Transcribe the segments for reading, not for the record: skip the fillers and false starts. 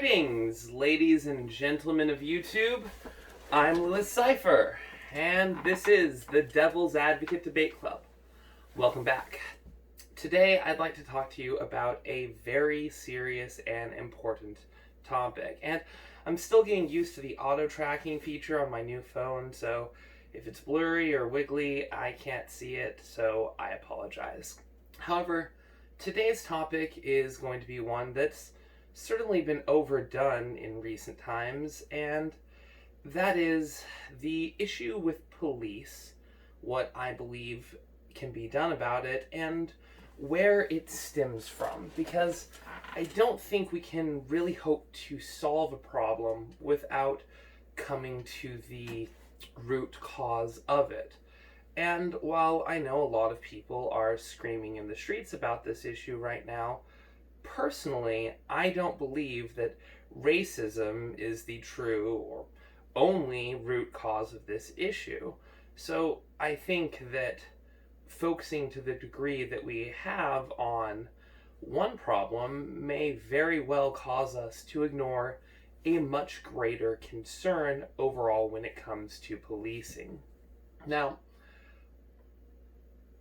Greetings, ladies and gentlemen of YouTube. I'm Lewis Cipher, and this is the Devil's Advocate Debate Club. Welcome back. Today, I'd like to talk to you about a very serious and important topic. And I'm still getting used to the auto-tracking feature on my new phone, so if it's blurry or wiggly, I can't see it, so I apologize. However, today's topic is going to be one that's certainly been overdone in recent times, and that is the issue with police, what I believe can be done about it, and where it stems from. Because I don't think we can really hope to solve a problem without coming to the root cause of it. And while I know a lot of people are screaming in the streets about this issue right now, personally, I don't believe that racism is the true or only root cause of this issue. So I think that focusing to the degree that we have on one problem may very well cause us to ignore a much greater concern overall when it comes to policing. Now,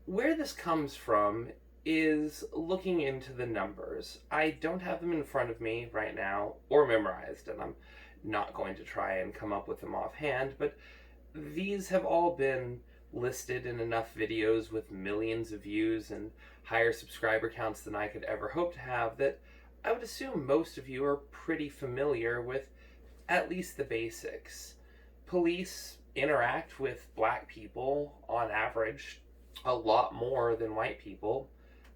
where this comes from is looking into the numbers. I don't have them in front of me right now or memorized, and I'm not going to try and come up with them offhand, but these have all been listed in enough videos with millions of views and higher subscriber counts than I could ever hope to have that I would assume most of you are pretty familiar with at least the basics. Police interact with black people on average a lot more than white people.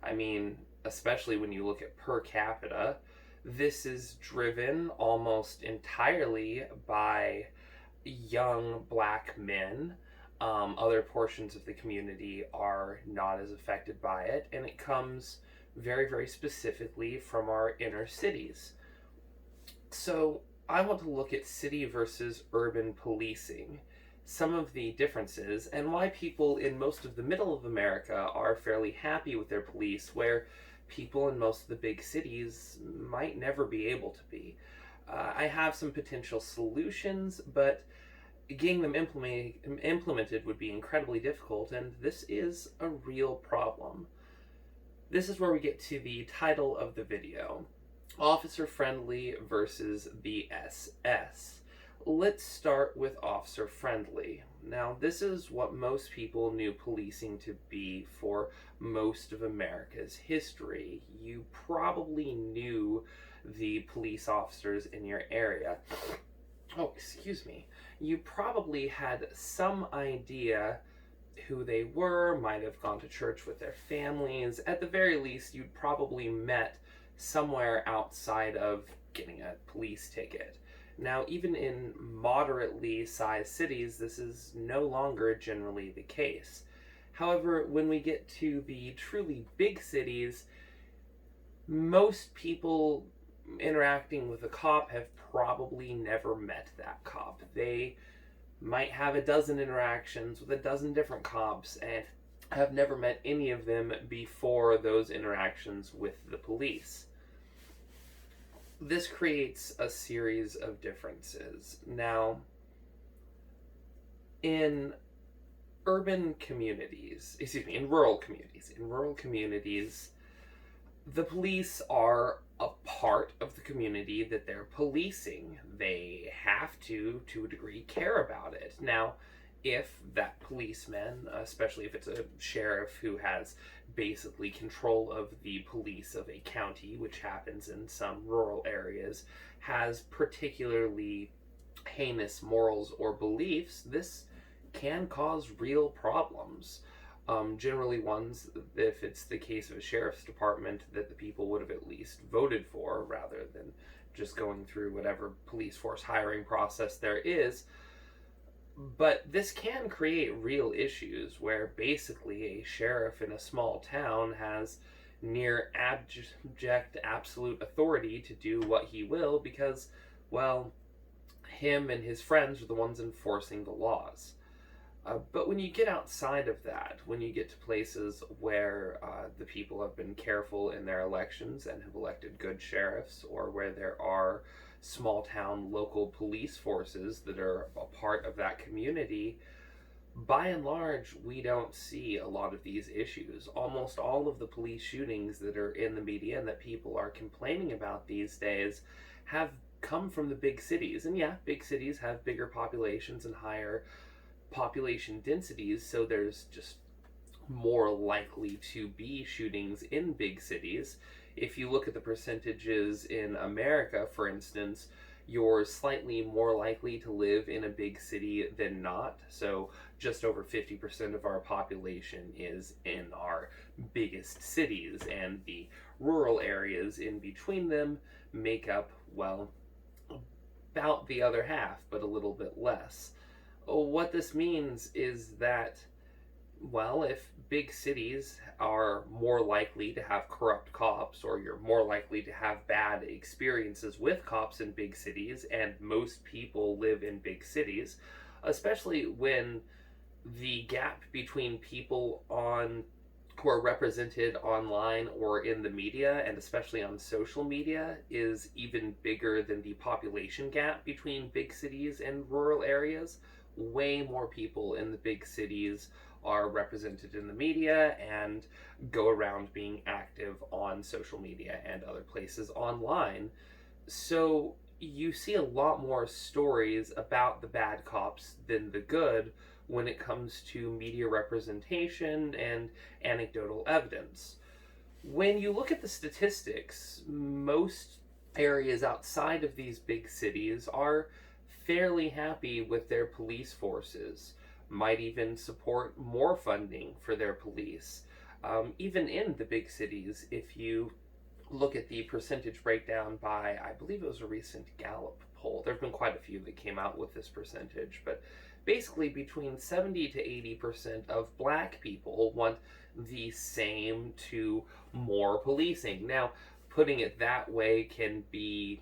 I mean, especially when you look at per capita, this is driven almost entirely by young black men. Other portions of the community are not as affected by it, and it comes very, very specifically from our inner cities. So I want to look at city versus urban policing, some of the differences, and why people in most of the middle of America are fairly happy with their police, where people in most of the big cities might never be able to be. I have some potential solutions, but getting them implemented would be incredibly difficult, and this is a real problem. This is where we get to the title of the video, Officer Friendly versus the SS. Let's start with officer friendly. Now, this is what most people knew policing to be for most of America's history. You probably knew the police officers in your area. Oh, excuse me. You probably had some idea who they were, might have gone to church with their families. At the very least, you'd probably met somewhere outside of getting a police ticket. Now, even in moderately sized cities, this is no longer generally the case. However, when we get to the truly big cities, most people interacting with a cop have probably never met that cop. They might have a dozen interactions with a dozen different cops and have never met any of them before those interactions with the police. This creates a series of differences. Now, in rural communities, the police are a part of the community that they're policing. They have to a degree, care about it. Now, if that policeman, especially if it's a sheriff who has basically control of the police of a county, which happens in some rural areas, has particularly heinous morals or beliefs, this can cause real problems. Generally ones, if it's the case of a sheriff's department, that the people would have at least voted for, rather than just going through whatever police force hiring process there is. But this can create real issues where basically a sheriff in a small town has near abject absolute authority to do what he will because, well, him and his friends are the ones enforcing the laws. But when you get outside of that, when you get to places where the people have been careful in their elections and have elected good sheriffs, or where there are small town local police forces that are a part of that community, by and large, we don't see a lot of these issues. Almost all of the police shootings that are in the media and that people are complaining about these days have come from the big cities. And yeah, big cities have bigger populations and higher population densities, so there's just more likely to be shootings in big cities. If you look at the percentages in America, for instance, you're slightly more likely to live in a big city than not. So just over 50% of our population is in our biggest cities, and the rural areas in between them make up, well, about the other half, but a little bit less. What this means is that, well, if big cities are more likely to have corrupt cops, or you're more likely to have bad experiences with cops in big cities, and most people live in big cities, especially when the gap between people on who are represented online or in the media, and especially on social media, is even bigger than the population gap between big cities and rural areas. Way more people in the big cities are represented in the media and go around being active on social media and other places online. So you see a lot more stories about the bad cops than the good when it comes to media representation and anecdotal evidence. When you look at the statistics, most areas outside of these big cities are fairly happy with their police forces, might even support more funding for their police. Even in the big cities, if you look at the percentage breakdown by, I believe it was a recent Gallup poll, there have been quite a few that came out with this percentage, but basically between 70 to 80% of black people want the same to more policing. Now, putting it that way can be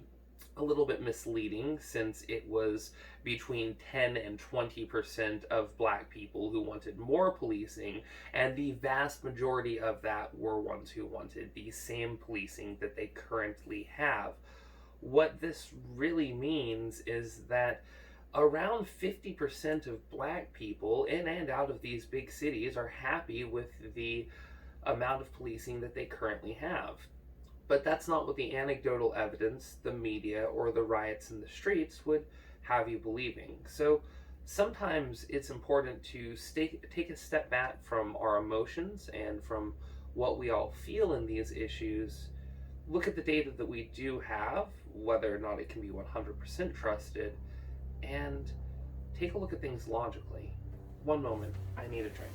a little bit misleading, since it was between 10 and 20% of black people who wanted more policing, and the vast majority of that were ones who wanted the same policing that they currently have. What this really means is that around 50% of black people in and out of these big cities are happy with the amount of policing that they currently have. But that's not what the anecdotal evidence, the media, or the riots in the streets would have you believing. So sometimes it's important to take a step back from our emotions and from what we all feel in these issues, look at the data that we do have, whether or not it can be 100% trusted, and take a look at things logically. One moment, I need a drink.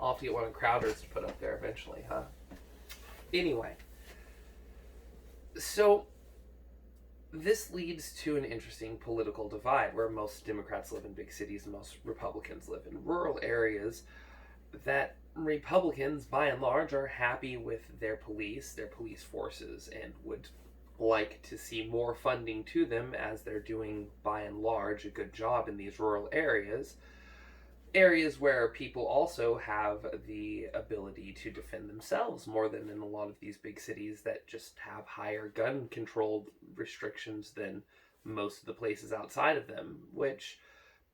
I'll have to get one of Crowder's to put up there eventually, huh? Anyway, so this leads to an interesting political divide, where most Democrats live in big cities and most Republicans live in rural areas. That Republicans, by and large, are happy with their police forces, and would like to see more funding to them, as they're doing, by and large, a good job in these rural areas. Areas where people also have the ability to defend themselves more than in a lot of these big cities that just have higher gun control restrictions than most of the places outside of them, which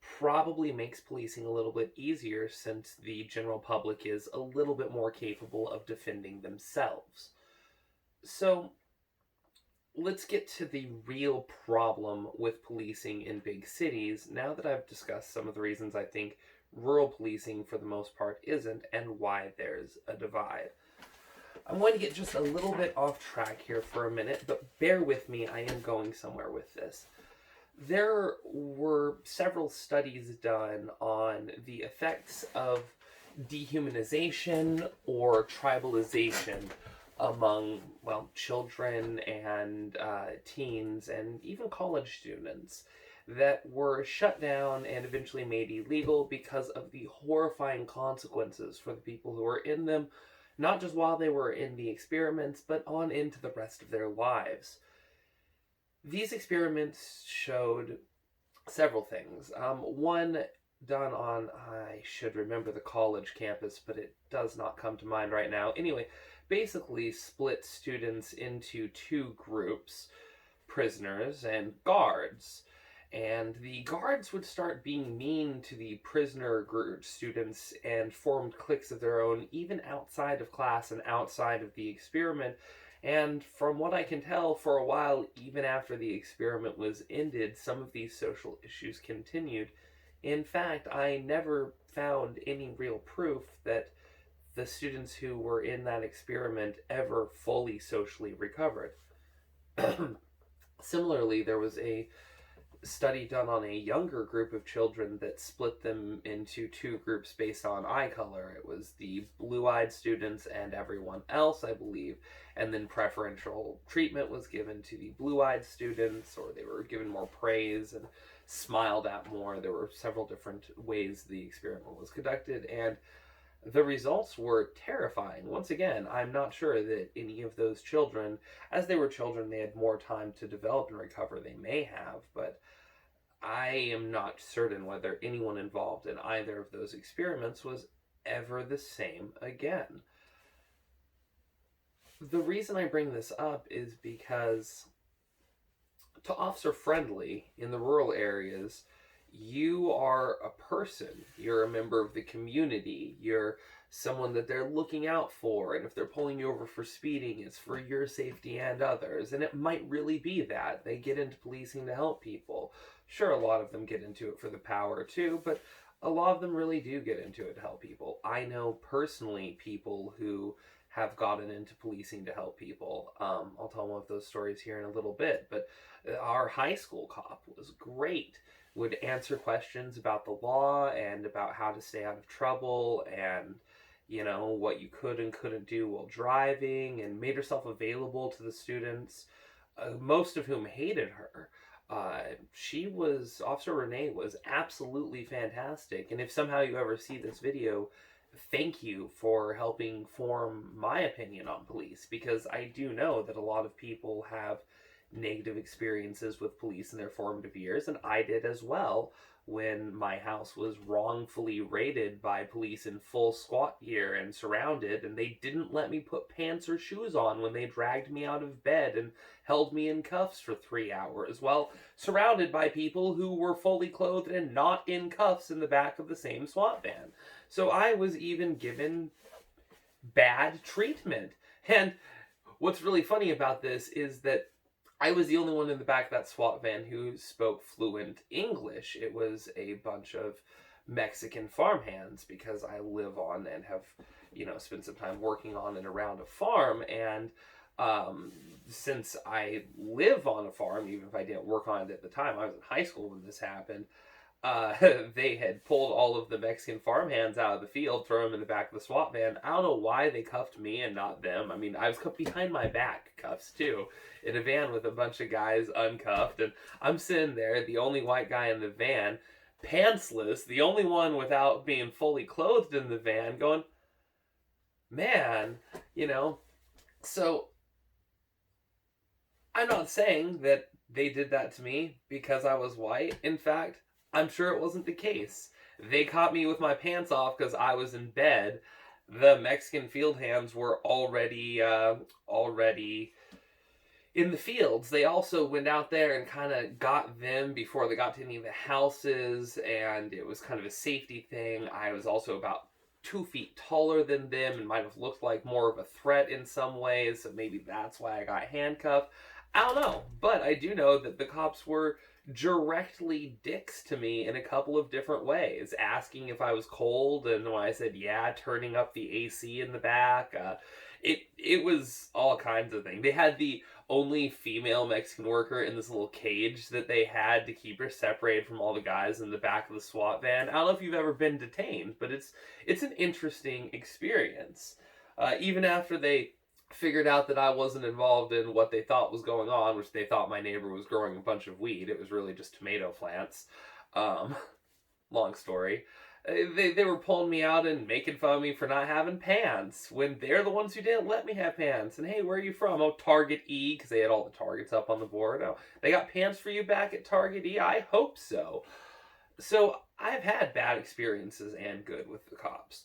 probably makes policing a little bit easier, since the general public is a little bit more capable of defending themselves. So let's get to the real problem with policing in big cities, now that I've discussed some of the reasons I think rural policing for the most part isn't, and why there's a divide. I'm going to get just a little bit off track here for a minute, but bear with me, I am going somewhere with this. There were several studies done on the effects of dehumanization or tribalization among, well, children and teens and even college students, that were shut down and eventually made illegal because of the horrifying consequences for the people who are in them, not just while they were in the experiments, but on into the rest of their lives. These experiments showed several things. One done on, I should remember the college campus, but it does not come to mind right now. Anyway, basically split students into two groups, prisoners and guards. And the guards would start being mean to the prisoner group students and formed cliques of their own, even outside of class and outside of the experiment. And from what I can tell, for a while, even after the experiment was ended, some of these social issues continued. In fact, I never found any real proof that the students who were in that experiment ever fully socially recovered. Similarly, there was a study done on a younger group of children that split them into two groups based on eye color. It was the blue-eyed students and everyone else, I believe, and then preferential treatment was given to the blue-eyed students, or they were given more praise and smiled at more. There were several different ways the experiment was conducted, and the results were terrifying. Once again, I'm not sure that any of those children, as they were children, they had more time to develop and recover. They may have, but I am not certain whether anyone involved in either of those experiments was ever the same again. The reason I bring this up is because, to Officer Friendly in the rural areas, you are a person. You're a member of the community. You're someone that they're looking out for. And if they're pulling you over for speeding, it's for your safety and others. And it might really be that. They get into policing to help people. Sure, a lot of them get into it for the power too, but a lot of them really do get into it to help people. I know personally people who have gotten into policing to help people. I'll tell one of those stories here in a little bit, but our high school cop was great. Would answer questions about the law and about how to stay out of trouble and, what you could and couldn't do while driving, and made herself available to the students, most of whom hated her. Officer Renee was absolutely fantastic. And if somehow you ever see this video, thank you for helping form my opinion on police, because I do know that a lot of people have negative experiences with police in their formative years, and I did as well when my house was wrongfully raided by police in full SWAT gear and surrounded, and they didn't let me put pants or shoes on when they dragged me out of bed and held me in cuffs for 3 hours, while surrounded by people who were fully clothed and not in cuffs in the back of the same SWAT van. So I was even given bad treatment. And what's really funny about this is that I was the only one in the back of that SWAT van who spoke fluent English. It was a bunch of Mexican farmhands, because I live on and have, spent some time working on and around a farm. And since I live on a farm, even if I didn't work on it at the time, I was in high school when this happened. They had pulled all of the Mexican farmhands out of the field, thrown them in the back of the SWAT van. I don't know why they cuffed me and not them. I mean, I was cuffed behind my back, cuffs too, in a van with a bunch of guys uncuffed, and I'm sitting there, the only white guy in the van, pantsless, the only one without being fully clothed in the van, going, man, So, I'm not saying that they did that to me because I was white. In fact, I'm sure it wasn't the case. They caught me with my pants off because I was in bed. The Mexican field hands were already in the fields. They also went out there and kind of got them before they got to any of the houses, and it was kind of a safety thing. I was also about 2 feet taller than them and might have looked like more of a threat in some ways, so maybe that's why I got handcuffed. I don't know, but I do know that the cops were directly dicks to me in a couple of different ways, asking if I was cold, and when I said yeah, turning up the AC in the back. It was all kinds of things. They had the only female Mexican worker in this little cage that they had to keep her separated from all the guys in the back of the SWAT van. I don't know if you've ever been detained, but it's an interesting experience. Even after they figured out that I wasn't involved in what they thought was going on, which they thought my neighbor was growing a bunch of weed. It was really just tomato plants. Long story. They were pulling me out and making fun of me for not having pants when they're the ones who didn't let me have pants. And hey, where are you from? Oh, Target E, because they had all the Targets up on the board. Oh, they got pants for you back at Target E? I hope so. So I've had bad experiences and good with the cops.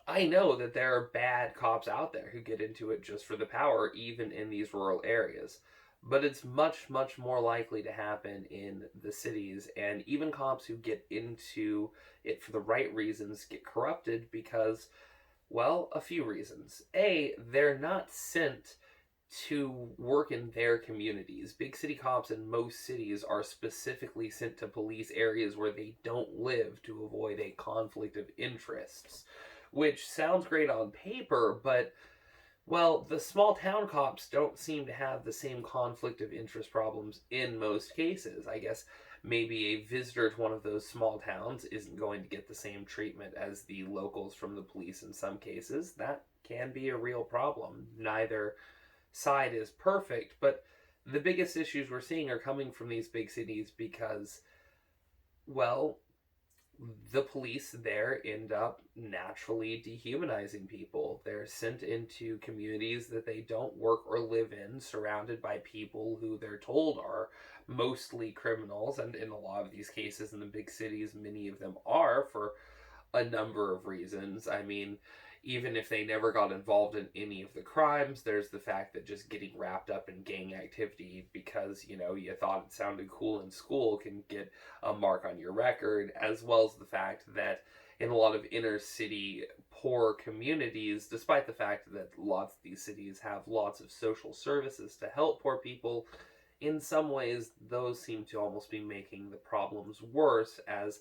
I know that there are bad cops out there who get into it just for the power, even in these rural areas. But it's much, much more likely to happen in the cities, and even cops who get into it for the right reasons get corrupted because, well, a few reasons. A, they're not sent to work in their communities. Big city cops in most cities are specifically sent to police areas where they don't live to avoid a conflict of interests, which sounds great on paper, but well, the small town cops don't seem to have the same conflict of interest problems in most cases. I guess maybe a visitor to one of those small towns isn't going to get the same treatment as the locals from the police in some cases. That can be a real problem. Neither side is perfect, but the biggest issues we're seeing are coming from these big cities because, well, the police there end up naturally dehumanizing people. They're sent into communities that they don't work or live in, surrounded by people who they're told are mostly criminals. And in a lot of these cases in the big cities, many of them are for a number of reasons. I mean, even if they never got involved in any of the crimes, there's the fact that just getting wrapped up in gang activity because, you thought it sounded cool in school can get a mark on your record, as well as the fact that in a lot of inner city poor communities, despite the fact that lots of these cities have lots of social services to help poor people, in some ways those seem to almost be making the problems worse as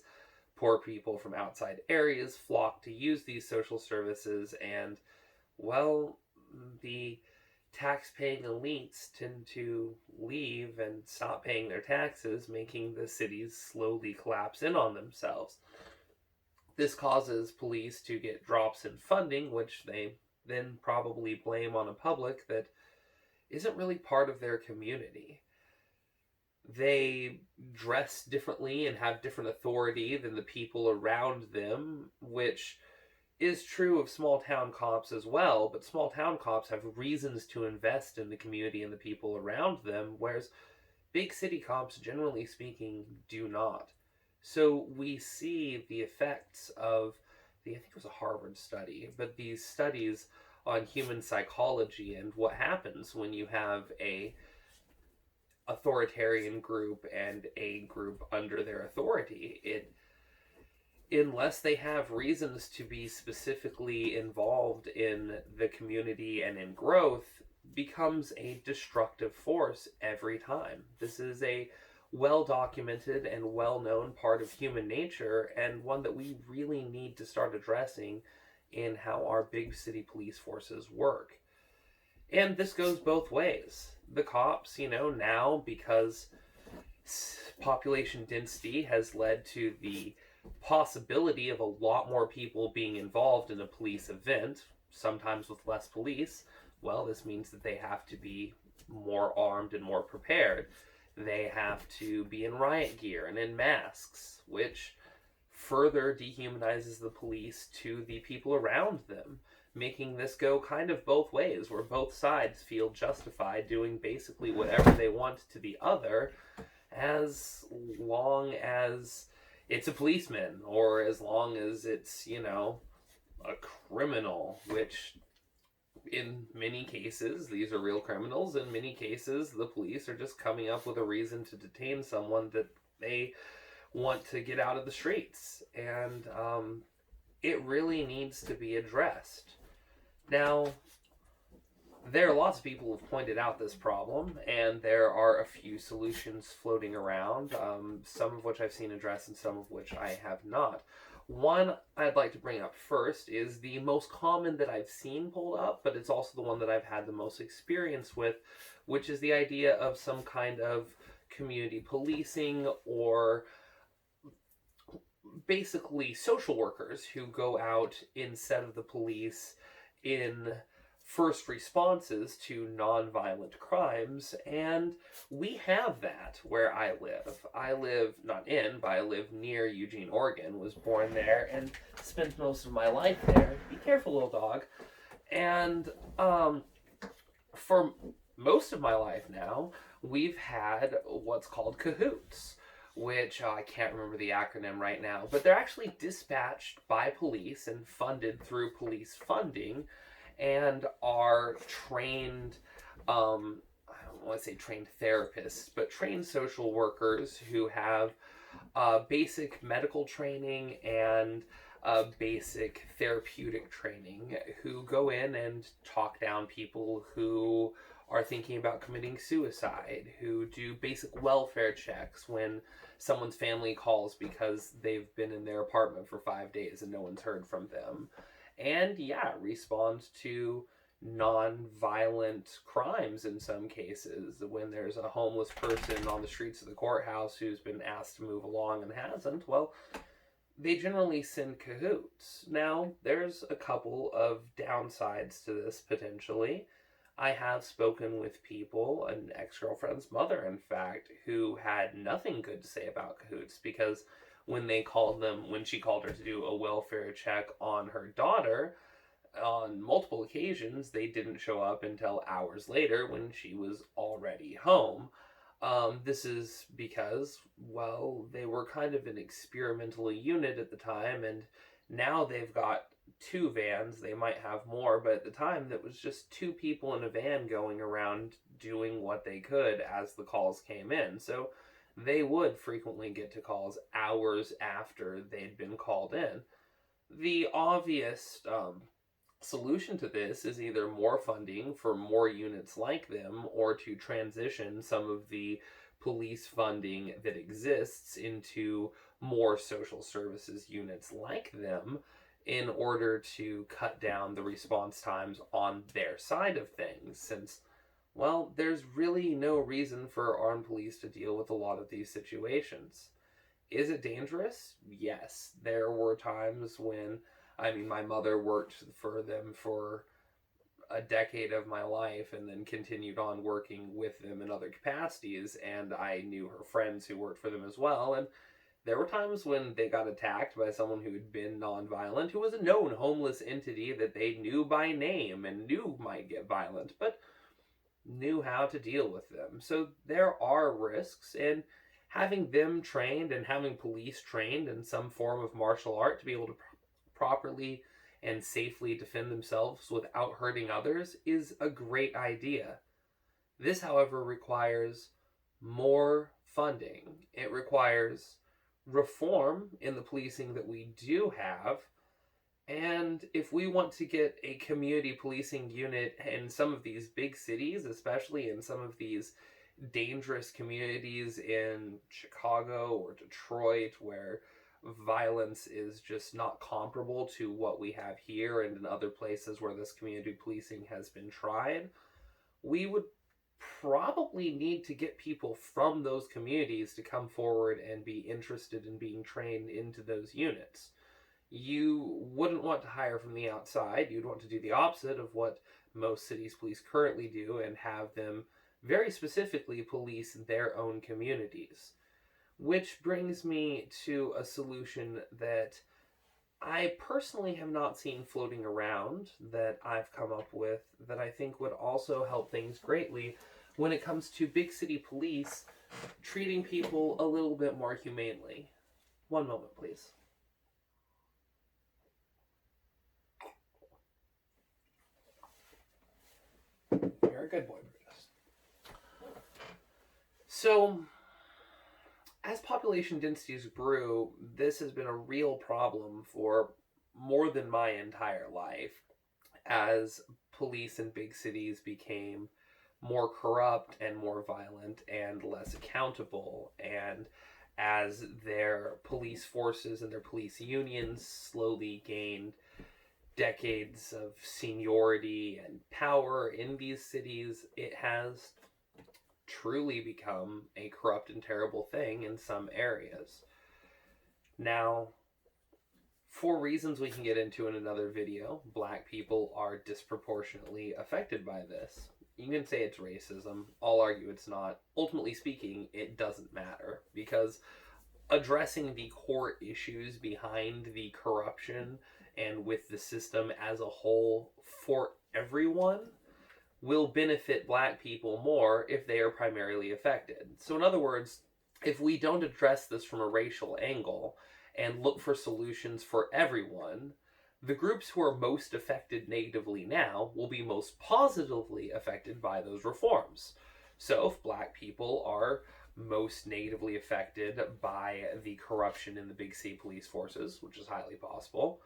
poor people from outside areas flock to use these social services, and, well, the tax-paying elites tend to leave and stop paying their taxes, making the cities slowly collapse in on themselves. This causes police to get drops in funding, which they then probably blame on a public that isn't really part of their community. They dress differently and have different authority than the people around them, which is true of small town cops as well, but small town cops have reasons to invest in the community and the people around them, whereas big city cops, generally speaking, do not. So we see the effects of I think it was a Harvard study, but these studies on human psychology and what happens when you have a authoritarian group and a group under their authority. Unless they have reasons to be specifically involved in the community and in growth, becomes a destructive force every time. This is a well documented and well known part of human nature, and one that we really need to start addressing in how our big city police forces work. And this goes both ways. The cops, now because population density has led to the possibility of a lot more people being involved in a police event, sometimes with less police, well, this means that they have to be more armed and more prepared. They have to be in riot gear and in masks, which further dehumanizes the police to the people around them, making this go kind of both ways, where both sides feel justified doing basically whatever they want to the other, as long as it's a policeman, or as long as it's, a criminal, which in many cases, these are real criminals. In many cases, the police are just coming up with a reason to detain someone that they want to get out of the streets. And it really needs to be addressed. Now, there are lots of people who have pointed out this problem, and there are a few solutions floating around, some of which I've seen addressed and some of which I have not. One I'd like to bring up first is the most common that I've seen pulled up, but it's also the one that I've had the most experience with, which is the idea of some kind of community policing, or basically social workers who go out instead of the police in first responses to nonviolent crimes, and we have that where I live. I live not in, but I live near Eugene, Oregon, was born there, and spent most of my life there. Be careful, little dog. And for most of my life now, we've had what's called cahoots, which I can't remember the acronym right now, but they're actually dispatched by police and funded through police funding and are trained, I don't want to say trained therapists, but trained social workers who have basic medical training and basic therapeutic training, who go in and talk down people who are thinking about committing suicide, who do basic welfare checks when someone's family calls because they've been in their apartment for 5 days and no one's heard from them. And yeah, respond to non-violent crimes in some cases. When there's a homeless person on the streets of the courthouse who's been asked to move along and hasn't, well, they generally send cahoots. Now, there's a couple of downsides to this potentially. I have spoken with people, an ex-girlfriend's mother, in fact, who had nothing good to say about cahoots because when she called her to do a welfare check on her daughter, on multiple occasions, they didn't show up until hours later when she was already home. This is because, well, they were kind of an experimental unit at the time, and now they've got 2 vans. They might have more, but at the time, that was just 2 people in a van going around doing what they could as the calls came in. So they would frequently get to calls hours after they'd been called in. The obvious solution to this is either more funding for more units like them, or to transition some of the police funding that exists into more social services units like them in order to cut down the response times on their side of things, since, well, there's really no reason for armed police to deal with a lot of these situations. Is it dangerous? Yes. There were times when, my mother worked for them for a decade of my life and then continued on working with them in other capacities, and I knew her friends who worked for them as well, and there were times when they got attacked by someone who had been nonviolent, who was a known homeless entity that they knew by name and knew might get violent, but knew how to deal with them. So there are risks, and having them trained and having police trained in some form of martial art to be able to properly and safely defend themselves without hurting others is a great idea. This, however, requires more funding. It requires reform in the policing that we do have. And if we want to get a community policing unit in some of these big cities, especially in some of these dangerous communities in Chicago or Detroit, where violence is just not comparable to what we have here and in other places where this community policing has been tried, we would probably need to get people from those communities to come forward and be interested in being trained into those units. You wouldn't want to hire from the outside. You'd want to do the opposite of what most cities police currently do and have them very specifically police their own communities. Which brings me to a solution that I personally have not seen floating around, that I've come up with, that I think would also help things greatly when it comes to big city police treating people a little bit more humanely. One moment, please. You're a good boy, Brutus. So, as population densities grew, this has been a real problem for more than my entire life. As police in big cities became more corrupt and more violent and less accountable, and as their police forces and their police unions slowly gained decades of seniority and power in these cities, it has truly become a corrupt and terrible thing in some areas. Now, For reasons we can get into in another video, black people are disproportionately affected by this. You can say it's racism. I'll argue it's not. Ultimately speaking, it doesn't matter because addressing the core issues behind the corruption and with the system as a whole for everyone will benefit black people more if they are primarily affected. So, in other words, if we don't address this from a racial angle and look for solutions for everyone, the groups who are most affected negatively now will be most positively affected by those reforms. So, if black people are most negatively affected by the corruption in the big C police forces, which is highly possible,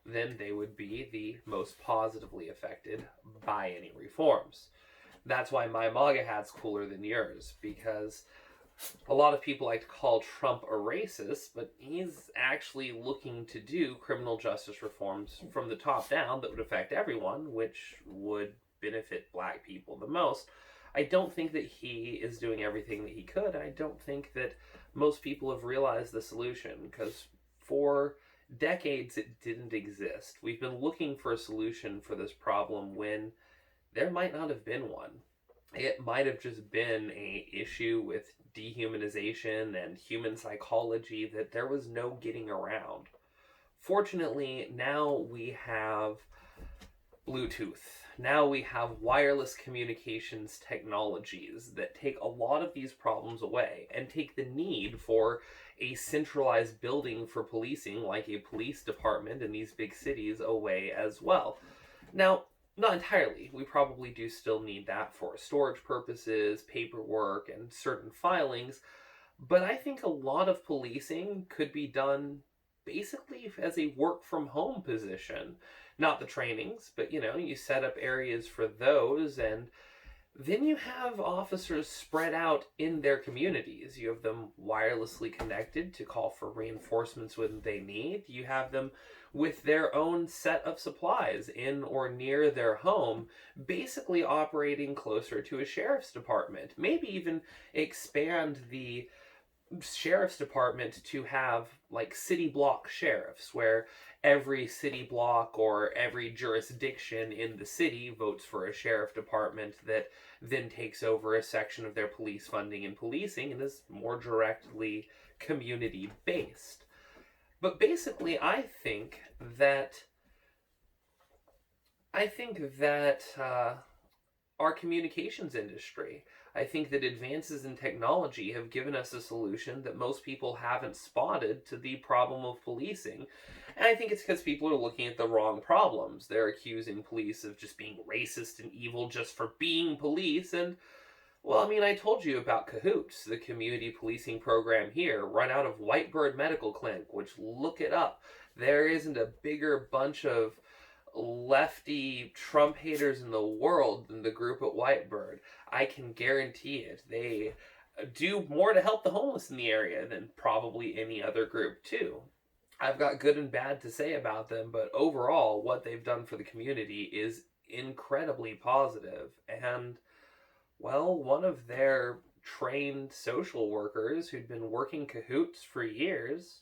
then they would be the most positively affected by any reforms. That's why my MAGA hat's cooler than yours, because a lot of people like to call Trump a racist, but he's actually looking to do criminal justice reforms from the top down that would affect everyone, which would benefit black people the most. I don't think that he is doing everything that he could. I don't think that most people have realized the solution, because for decades it didn't exist. We've been looking for a solution for this problem when there might not have been one. It might have just been an issue with dehumanization and human psychology that there was no getting around. Fortunately, now we have Bluetooth. Now we have wireless communications technologies that take a lot of these problems away and take the need for a centralized building for policing, like a police department in these big cities, away as well. Now, not entirely. We probably do still need that for storage purposes, paperwork, and certain filings, but I think a lot of policing could be done basically as a work from home position. Not the trainings, but you set up areas for those, and then you have officers spread out in their communities. You have them wirelessly connected to call for reinforcements when they need. You have them with their own set of supplies in or near their home, basically operating closer to a sheriff's department. Maybe even expand the sheriff's department to have like city block sheriffs, where every city block or every jurisdiction in the city votes for a sheriff department that then takes over a section of their police funding and policing and is more directly community based. But basically, I think that our communications industry, I think that advances in technology have given us a solution that most people haven't spotted to the problem of policing. And I think it's because people are looking at the wrong problems. They're accusing police of just being racist and evil just for being police. And, well, I mean, I told you about Cahoots, the community policing program here, run out of Whitebird Medical Clinic, which, look it up. There isn't a bigger bunch of lefty Trump haters in the world than the group at Whitebird. I can guarantee it. They do more to help the homeless in the area than probably any other group too. I've got good and bad to say about them, but overall what they've done for the community is incredibly positive. And, well, one of their trained social workers who'd been working Cahoots for years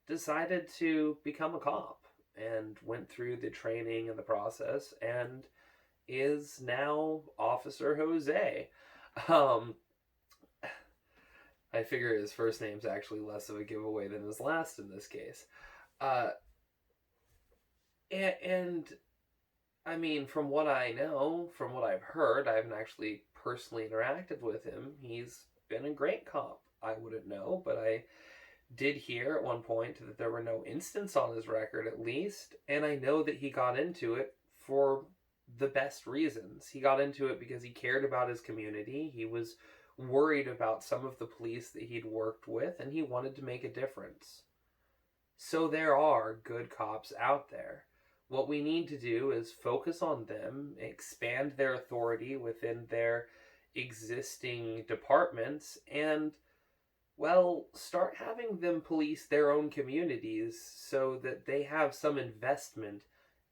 decided to become a cop and went through the training and the process and is now Officer Jose. I figure his first name's actually less of a giveaway than his last in this case. And I mean, from what I know, from what I've heard, I haven't actually personally interacted with him. He's been a great cop. I wouldn't know, but I did hear at one point that there were no incidents on his record, at least, and I know that he got into it for the best reasons. He got into it because he cared about his community. He was worried about some of the police that he'd worked with, and he wanted to make a difference. So there are good cops out there. What we need to do is focus on them, expand their authority within their existing departments, and, well, start having them police their own communities so that they have some investment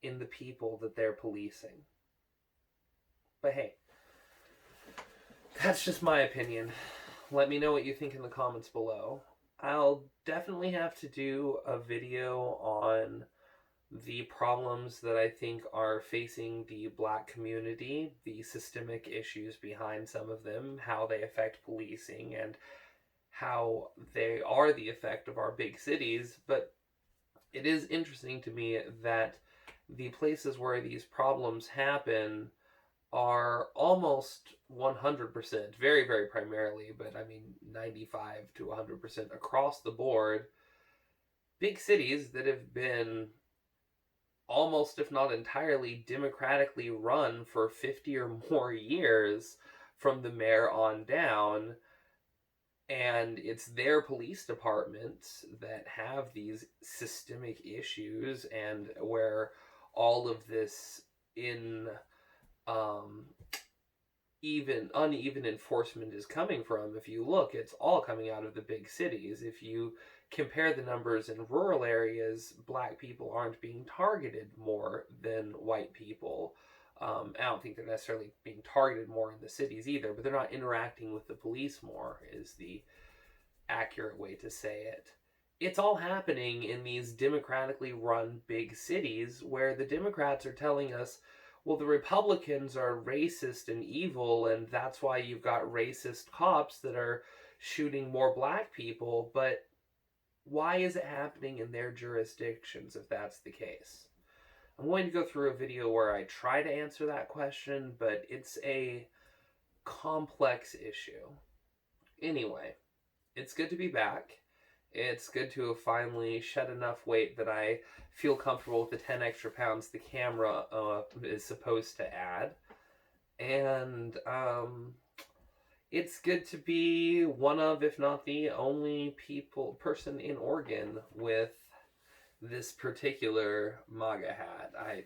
in the people that they're policing. But hey, that's just my opinion. Let me know what you think in the comments below. I'll definitely have to do a video on the problems that I think are facing the Black community, the systemic issues behind some of them, how they affect policing, and how they are the effect of our big cities. But it is interesting to me that the places where these problems happen are almost 100%, very, very primarily, but I mean 95 to 100% across the board, big cities that have been almost, if not entirely, democratically run for 50 or more years from the mayor on down. And it's their police departments that have these systemic issues, and where all of this in um, even uneven enforcement is coming from. If you look, it's all coming out of the big cities. If you compare the numbers in rural areas, Black people aren't being targeted more than white people. I don't think they're necessarily being targeted more in the cities either, but they're not interacting with the police more, is the accurate way to say it. It's all happening in these democratically run big cities where the Democrats are telling us, well, the Republicans are racist and evil, and that's why you've got racist cops that are shooting more Black people. But why is it happening in their jurisdictions if that's the case? I'm going to go through a video where I try to answer that question, but it's a complex issue. Anyway, it's good to be back. It's good to have finally shed enough weight that I feel comfortable with the 10 extra pounds the camera is supposed to add. And it's good to be one of, if not the only person in Oregon with this particular MAGA hat. I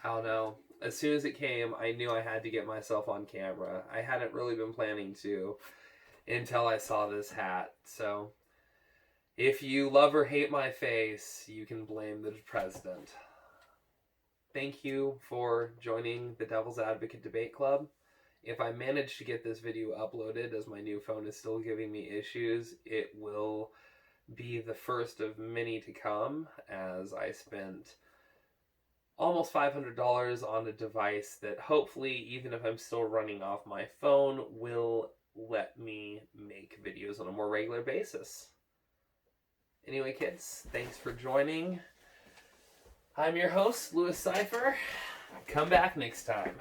don't know. As soon as it came, I knew I had to get myself on camera. I hadn't really been planning to until I saw this hat. So if you love or hate my face, you can blame the president. Thank you for joining the Devil's Advocate Debate Club. If I manage to get this video uploaded, as my new phone is still giving me issues, it will be the first of many to come, as I spent almost $500 on a device that hopefully, even if I'm still running off my phone, will let me make videos on a more regular basis. Anyway, kids, thanks for joining. I'm your host, Louis Cypher. Come back next time.